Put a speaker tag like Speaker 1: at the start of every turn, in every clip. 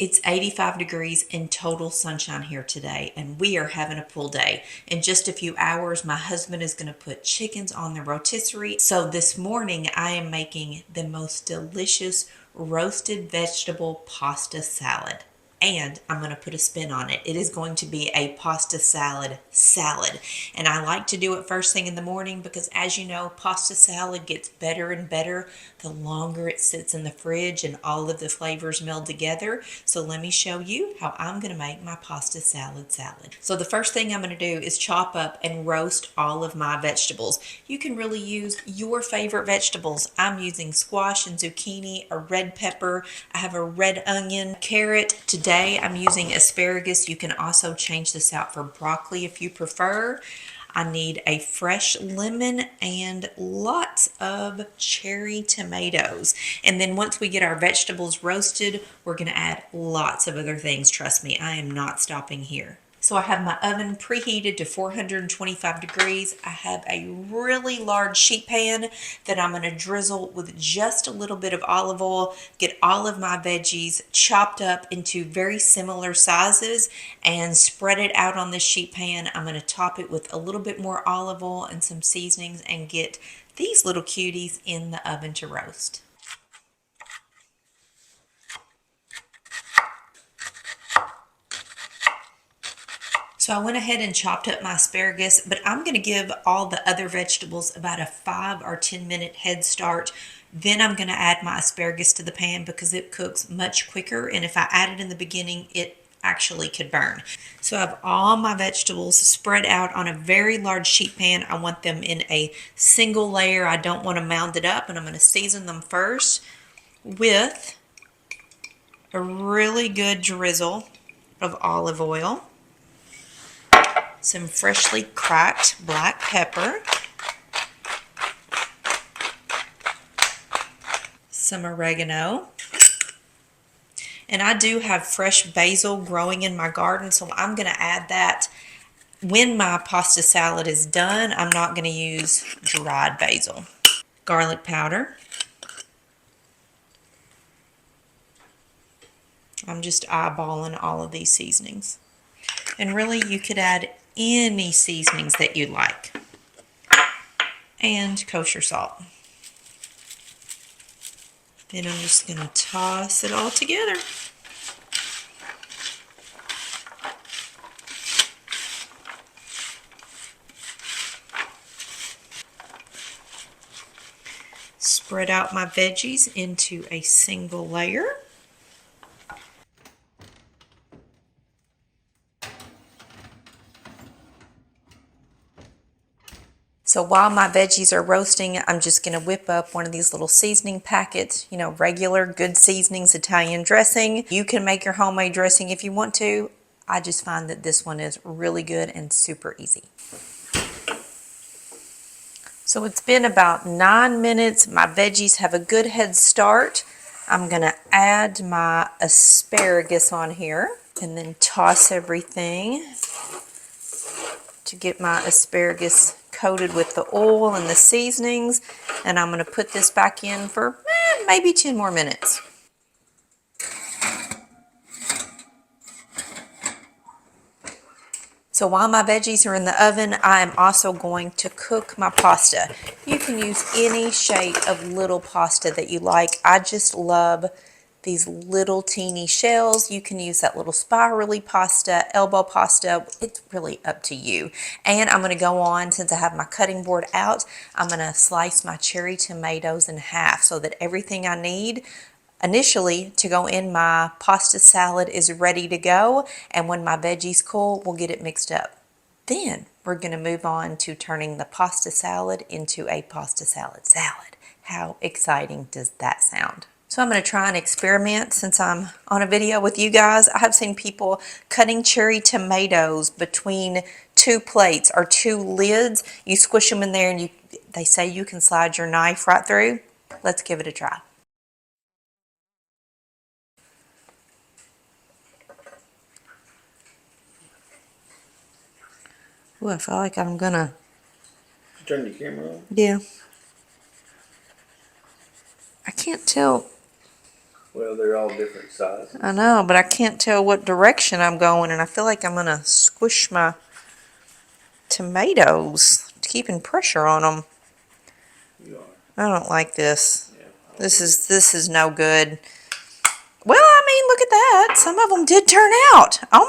Speaker 1: It's 85 degrees and total sunshine here today, and we are having a pool day. In just a few hours, my husband is going to put chickens on the rotisserie. So this morning, I am making the most delicious roasted vegetable pasta salad. And I'm going to put a spin on it. It is going to be a pasta salad. And I like to do it first thing in the morning because, as you know, pasta salad gets better and better the longer it sits in the fridge and all of the flavors meld together. So let me show you how I'm going to make my pasta salad. So the first thing I'm going to do is chop up and roast all of my vegetables. You can really use your favorite vegetables. I'm using squash and zucchini, a red pepper. I have a red onion, carrot. Today I'm using asparagus. You can also change this out for broccoli if you prefer. I need a fresh lemon and lots of cherry tomatoes. And then once we get our vegetables roasted, we're going to add lots of other things. Trust me, I am not stopping here. So I have my oven preheated to 425 degrees. I have a really large sheet pan that I'm going to drizzle with just a little bit of olive oil, get all of my veggies chopped up into very similar sizes and spread it out on this sheet pan. I'm going to top it with a little bit more olive oil and some seasonings and get these little cuties in the oven to roast. So I went ahead and chopped up my asparagus, but I'm going to give all the other vegetables about a 5 or 10 minute head start. Then I'm going to add my asparagus to the pan because it cooks much quicker. And if I add it in the beginning, it actually could burn. So I have all my vegetables spread out on a very large sheet pan. I want them in a single layer. I don't want to mound it up, and I'm going to season them first with a really good drizzle of olive oil, some freshly cracked black pepper, some oregano, and I do have fresh basil growing in my garden, so I'm going to add that when my pasta salad is done. I'm not going to use dried basil. Garlic powder. I'm just eyeballing all of these seasonings. And really, you could add any seasonings that you like. And kosher salt. Then I'm just going to toss it all together. Spread out my veggies into a single layer. So while my veggies are roasting, I'm just going to whip up one of these little seasoning packets, regular good seasonings Italian dressing. You can make your homemade dressing if you want to. I just find that this one is really good and super easy. So it's been about 9 minutes. My veggies have a good head start. I'm going to add my asparagus on here and then toss everything to get my asparagus coated with the oil and the seasonings, and I'm going to put this back in for maybe 10 more minutes. So while my veggies are in the oven, I am also going to cook my pasta. You can use any shape of little pasta that you like. I just love these little teeny shells. You can use that little spirally pasta, elbow pasta. It's really up to you. And I'm going to go on, since I have my cutting board out, I'm going to slice my cherry tomatoes in half so that everything I need initially to go in my pasta salad is ready to go. And when my veggies cool, we'll get it mixed up. Then we're going to move on to turning the pasta salad into a pasta salad salad. How exciting does that sound? So I'm going to try and experiment since I'm on a video with you guys. I have seen people cutting cherry tomatoes between 2 plates or 2 lids. You squish them in there and they say you can slide your knife right through. Let's give it a try. Ooh, I feel like I'm gonna...
Speaker 2: Turn the camera on?
Speaker 1: Yeah. I can't tell.
Speaker 2: Well, they're all different sizes.
Speaker 1: I know, but I can't tell what direction I'm going, and I feel like I'm going to squish my tomatoes, keeping pressure on them.
Speaker 2: You are.
Speaker 1: I don't like this.
Speaker 2: Yeah.
Speaker 1: This is no good. Well, I mean, look at that. Some of them did turn out. Oh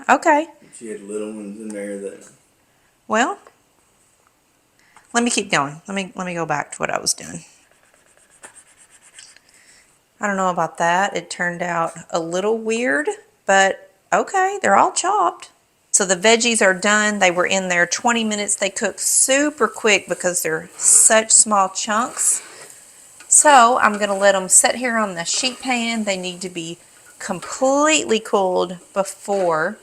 Speaker 1: my. Okay.
Speaker 2: She had little ones in there that.
Speaker 1: Well, let me keep going. Let me go back to what I was doing. I don't know about that. It turned out a little weird, but okay, they're all chopped. So the veggies are done. They were in there 20 minutes. They cook super quick because they're such small chunks. So I'm going to let them sit here on the sheet pan. They need to be completely cooled before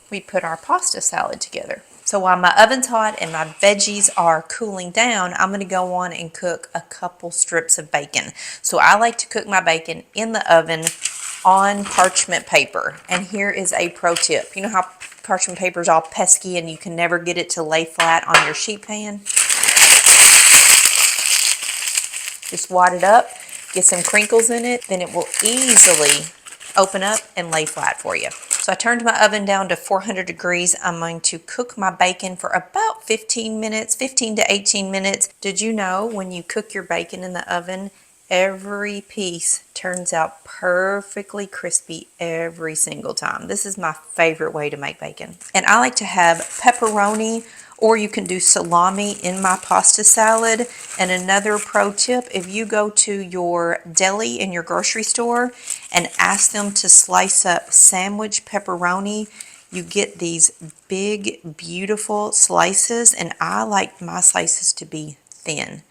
Speaker 1: we put our pasta salad together. So while my oven's hot and my veggies are cooling down, I'm going to go on and cook a couple strips of bacon. So I like to cook my bacon in the oven on parchment paper. And here is a pro tip. You know how parchment paper is all pesky and you can never get it to lay flat on your sheet pan? Just wad it up, get some crinkles in it, then it will easily open up and lay flat for you. So I turned my oven down to 400 degrees. I'm going to cook my bacon for about 15 minutes, 15 to 18 minutes. Did you know when you cook your bacon in the oven, every piece turns out perfectly crispy every single time? This is my favorite way to make bacon. And I like to have pepperoni, or you can do salami in my pasta salad. And another pro tip, if you go to your deli in your grocery store and ask them to slice up sandwich pepperoni, you get these big, beautiful slices, and I like my slices to be thin.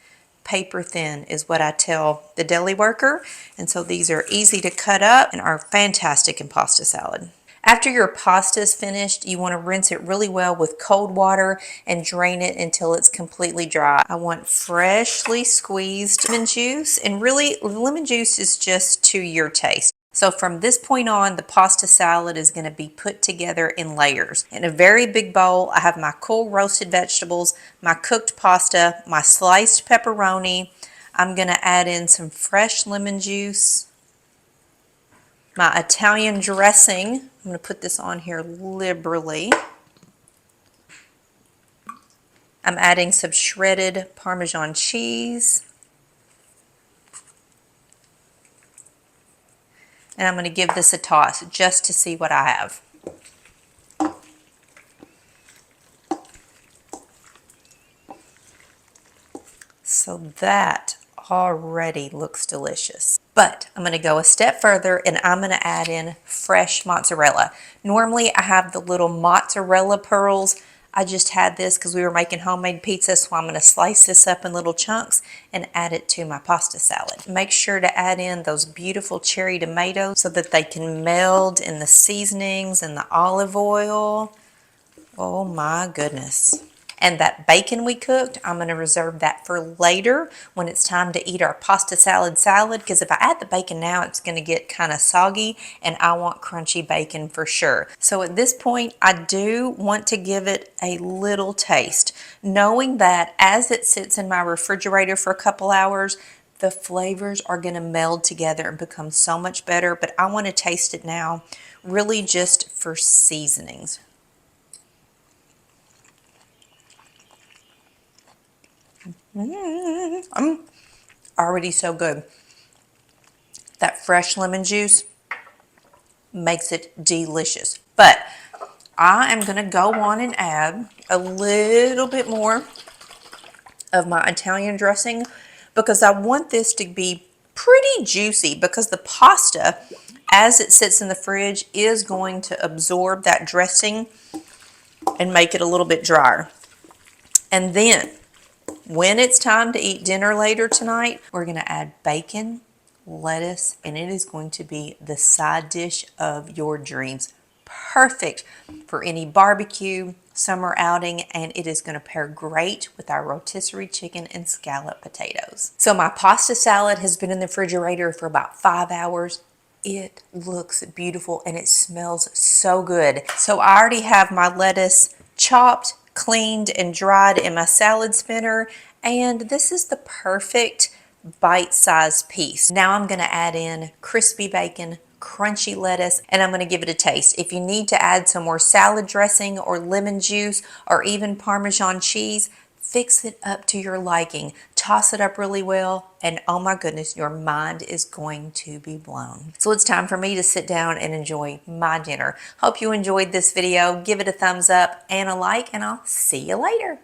Speaker 1: Paper thin is what I tell the deli worker, and so these are easy to cut up and are fantastic in pasta salad. After your pasta is finished, you want to rinse it really well with cold water and drain it until it's completely dry. I want freshly squeezed lemon juice, and really lemon juice is just to your taste. So from this point on, the pasta salad is going to be put together in layers. In a very big bowl, I have my cool roasted vegetables, my cooked pasta, my sliced pepperoni. I'm going to add in some fresh lemon juice, my Italian dressing. I'm going to put this on here liberally. I'm adding some shredded Parmesan cheese. And I'm going to give this a toss just to see what I have. So that already looks delicious. But I'm going to go a step further and I'm going to add in fresh mozzarella. Normally I have the little mozzarella pearls. I just had this because we were making homemade pizza, so I'm going to slice this up in little chunks and add it to my pasta salad. Make sure to add in those beautiful cherry tomatoes so that they can meld in the seasonings and the olive oil. Oh my goodness. And that bacon we cooked, I'm going to reserve that for later when it's time to eat our pasta salad because if I add the bacon now, it's going to get kind of soggy and I want crunchy bacon for sure. So at this point, I do want to give it a little taste, knowing that as it sits in my refrigerator for a couple hours, the flavors are going to meld together and become so much better, but I want to taste it now, really just for seasonings. Already so good. That fresh lemon juice makes it delicious. But I am going to go on and add a little bit more of my Italian dressing because I want this to be pretty juicy, because the pasta, as it sits in the fridge, is going to absorb that dressing and make it a little bit drier. And then when it's time to eat dinner later tonight, we're going to add bacon, lettuce, and it is going to be the side dish of your dreams. Perfect for any barbecue, summer outing, and it is going to pair great with our rotisserie chicken and scallop potatoes. So my pasta salad has been in the refrigerator for about 5 hours. It looks beautiful and it smells so good. So I already have my lettuce chopped, cleaned, and dried in my salad spinner, and this is the perfect bite-sized piece. Now I'm going to add in crispy bacon, crunchy lettuce, and I'm going to give it a taste. If you need to add some more salad dressing or lemon juice or even Parmesan cheese, fix it up to your liking. Toss it up really well, and oh my goodness, your mind is going to be blown. So it's time for me to sit down and enjoy my dinner. Hope you enjoyed this video. Give it a thumbs up and a like, and I'll see you later.